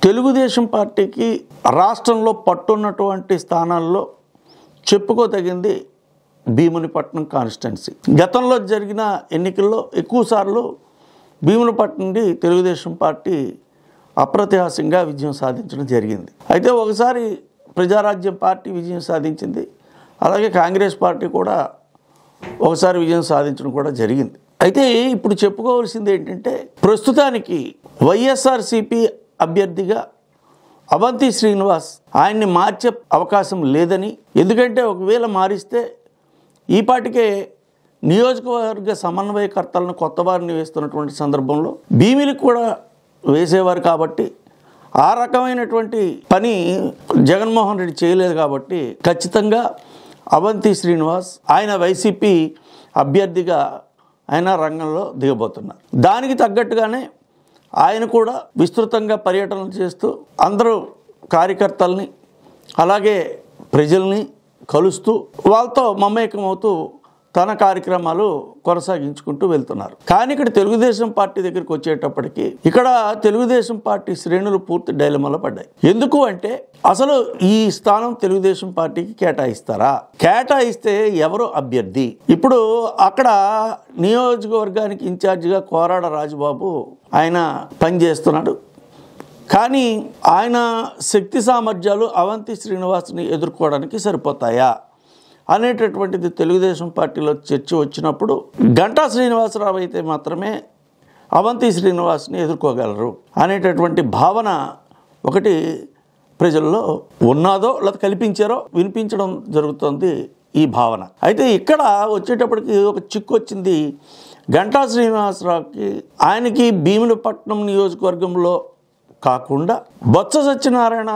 తెలుగుదేశం పార్టీకి రాష్ట్రంలో పట్టున్నటువంటి స్థానాల్లో చెప్పుకోదగింది భీమునిపట్నం కాన్స్టిట్యున్సీ. గతంలో జరిగిన ఎన్నికల్లో ఎక్కువసార్లు భీమునిపట్నం నుండి తెలుగుదేశం పార్టీ అప్రత్యాశంగా విజయం సాధించడం జరిగింది. అయితే ఒకసారి ప్రజారాజ్యం పార్టీ విజయం సాధించింది, అలాగే కాంగ్రెస్ పార్టీ కూడా ఒకసారి విజయం సాధించడం కూడా జరిగింది. అయితే ఇప్పుడు చెప్పుకోవాల్సింది ఏంటంటే, ప్రస్తుతానికి వైఎస్ఆర్సీపీ అభ్యర్థిగా అవంతి శ్రీనివాస్ ఆయన్ని మార్చే అవకాశం లేదని, ఎందుకంటే ఒకవేళ మారిస్తే ఈ పాటికే నియోజకవర్గ సమన్వయకర్తలను కొత్త వారిని వేస్తున్నటువంటి సందర్భంలో భీమిలికి కూడా వేసేవారు కాబట్టి ఆ రకమైనటువంటి పని జగన్మోహన్ రెడ్డి చేయలేదు కాబట్టి ఖచ్చితంగా అవంతి శ్రీనివాస్ ఆయన వైసీపీ అభ్యర్థిగా ఆయన రంగంలో దిగబోతున్నారు. దానికి తగ్గట్టుగానే ఆయన కూడా విస్తృతంగా పర్యటనలు చేస్తూ అందరూ కార్యకర్తల్ని అలాగే ప్రజల్ని కలుస్తూ వాళ్ళతో మమేకమవుతూ తన కార్యక్రమాలు కొనసాగించుకుంటూ వెళ్తున్నారు. కానీ ఇక్కడ తెలుగుదేశం పార్టీ దగ్గరికి వచ్చేటప్పటికి ఇక్కడ తెలుగుదేశం పార్టీ శ్రేణులు పూర్తి డైలమాలో పడ్డాయి. ఎందుకు అంటే, అసలు ఈ స్థానం తెలుగుదేశం పార్టీకి కేటాయిస్తారా, కేటాయిస్తే ఎవరు అభ్యర్థి? ఇప్పుడు అక్కడ నియోజకవర్గానికి ఇన్ఛార్జిగా కోరాడ రాజబాబు ఆయన పనిచేస్తున్నాడు. కానీ ఆయన శక్తి సామర్థ్యాలు అవంతి శ్రీనివాస్ని ఎదుర్కోవడానికి సరిపోతాయా అనేటటువంటిది తెలుగుదేశం పార్టీలో చర్చ వచ్చినప్పుడు గంటా శ్రీనివాసరావు అయితే మాత్రమే అవంతి శ్రీనివాస్ని ఎదుర్కోగలరు అనేటటువంటి భావన ఒకటి ప్రజల్లో ఉన్నాదో లేదా కల్పించారో వినిపించడం జరుగుతుంది ఈ భావన. అయితే ఇక్కడ వచ్చేటప్పటికి ఒక చిక్కు వచ్చింది. గంటా శ్రీనివాసరావుకి ఆయనకి భీమునిపట్నం నియోజకవర్గంలో కాకుండా బొత్స సత్యనారాయణ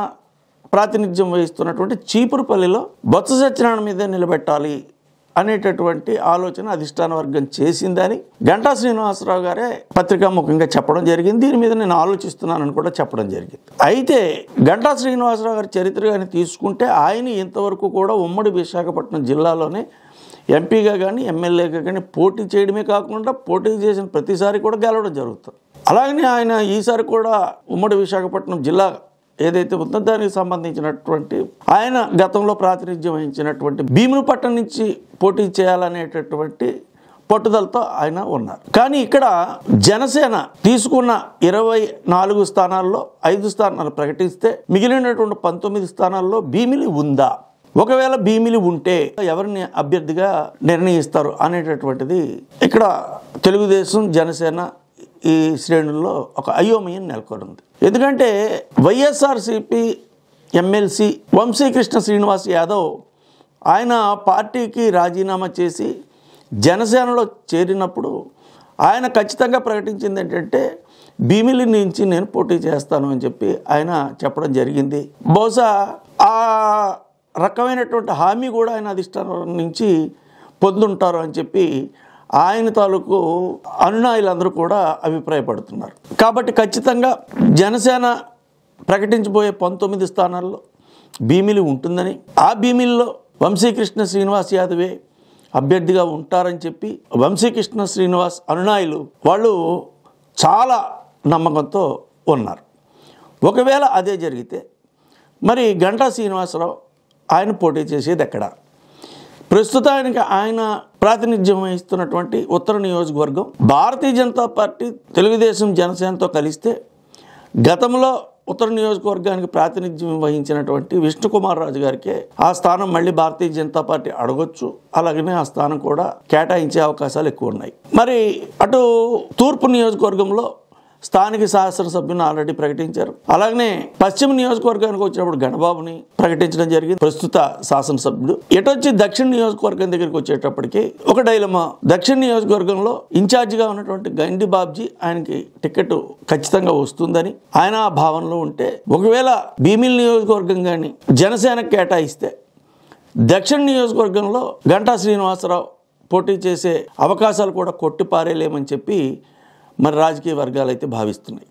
ప్రాతినిధ్యం వహిస్తున్నటువంటి చీపురుపల్లిలో బొత్స సత్యనారాయణ మీదే నిలబెట్టాలి అనేటటువంటి ఆలోచన అధిష్టాన వర్గం చేసిందని గంటా శ్రీనివాసరావు గారే పత్రికాముఖంగా చెప్పడం జరిగింది. దీని మీద నేను ఆలోచిస్తున్నానని కూడా చెప్పడం జరిగింది. అయితే గంటా శ్రీనివాసరావు గారి చరిత్ర కానీ తీసుకుంటే ఆయన ఇంతవరకు కూడా ఉమ్మడి విశాఖపట్నం జిల్లాలోనే ఎంపీగా కానీ ఎమ్మెల్యేగా కానీ పోటీ చేయడమే కాకుండా పోటీ చేసిన ప్రతిసారి కూడా గెలవడం జరుగుతుంది. అలాగనే ఆయన ఈసారి కూడా ఉమ్మడి విశాఖపట్నం జిల్లా ఏదైతే ఉందో దానికి సంబంధించినటువంటి ఆయన గతంలో ప్రాతినిధ్యం వహించినటువంటి భీమునిపట్నం నుంచి పోటీ చేయాలనేటటువంటి పట్టుదలతో ఆయన ఉన్నారు. కానీ ఇక్కడ జనసేన తీసుకున్న 24 స్థానాల్లో 5 స్థానాలు ప్రకటిస్తే మిగిలినటువంటి 19 స్థానాల్లో భీమిలి ఉందా, ఒకవేళ భీమిలి ఉంటే ఎవరిని అభ్యర్థిగా నిర్ణయిస్తారు అనేటటువంటిది ఇక్కడ తెలుగుదేశం జనసేన ఈ శ్రేణుల్లో ఒక అయోమయం నెలకొంది. ఎందుకంటే వైఎస్ఆర్సీపీ ఎమ్మెల్సీ వంశీకృష్ణ శ్రీనివాస్ యాదవ్ ఆయన పార్టీకి రాజీనామా చేసి జనసేనలో చేరినప్పుడు ఆయన ఖచ్చితంగా ప్రకటించింది ఏంటంటే, భీమిలి నుంచి నేను పోటీ చేస్తాను అని చెప్పి ఆయన చెప్పడం జరిగింది. బహుశా ఆ రకమైనటువంటి హామీ కూడా ఆయన అధిష్టానం నుంచి పొందుంటారు అని చెప్పి ఆయన తాలూకు అనునాయులందరూ కూడా అభిప్రాయపడుతున్నారు. కాబట్టి ఖచ్చితంగా జనసేన ప్రకటించబోయే 19 స్థానాల్లో భీమిలి ఉంటుందని, ఆ భీమిలిలో వంశీకృష్ణ శ్రీనివాస్ యాదవే అభ్యర్థిగా ఉంటారని చెప్పి వంశీకృష్ణ శ్రీనివాస్ అనునాయులు వాళ్ళు చాలా నమ్మకంతో ఉన్నారు. ఒకవేళ అదే జరిగితే మరి గంటా శ్రీనివాసరావు ఆయన పోటీ చేసేది ఎక్కడ? ప్రస్తుతానికి ఆయన ప్రాతినిధ్యం వహిస్తున్నటువంటి ఉత్తర నియోజకవర్గం భారతీయ జనతా పార్టీ తెలుగుదేశం జనసేనతో కలిస్తే గతంలో ఉత్తర నియోజకవర్గానికి ప్రాతినిధ్యం వహించినటువంటి విష్ణుకుమార్ రాజు గారికి ఆ స్థానం మళ్ళీ భారతీయ జనతా పార్టీ అడగొచ్చు. అలాగనే ఆ స్థానం కూడా కేటాయించే అవకాశాలు ఎక్కువ ఉన్నాయి. మరి అటు తూర్పు నియోజకవర్గంలో స్థానిక శాసనసభ్యుని ఆల్రెడీ ప్రకటించారు. అలాగనే పశ్చిమ నియోజకవర్గానికి వచ్చినప్పుడు గణబాబుని ప్రకటించడం జరిగింది, ప్రస్తుత శాసనసభ్యుడు. ఎటొచ్చి దక్షిణ నియోజకవర్గం దగ్గరికి వచ్చేటప్పటికి ఒక డైలమా. దక్షిణ నియోజకవర్గంలో ఇన్ఛార్జిగా ఉన్నటువంటి గండి బాబ్జీ ఆయనకి టికెట్ ఖచ్చితంగా వస్తుందని ఆయన ఆ భావనలో ఉంటే, ఒకవేళ భీమిలి నియోజకవర్గం కానీ జనసేనకు కేటాయిస్తే దక్షిణ నియోజకవర్గంలో గంటా శ్రీనివాసరావు పోటీ చేసే అవకాశాలు కూడా కొట్టిపారేలేమని చెప్పి మరి రాజకీయ వర్గాలు అయితే భావిస్తున్నాయి.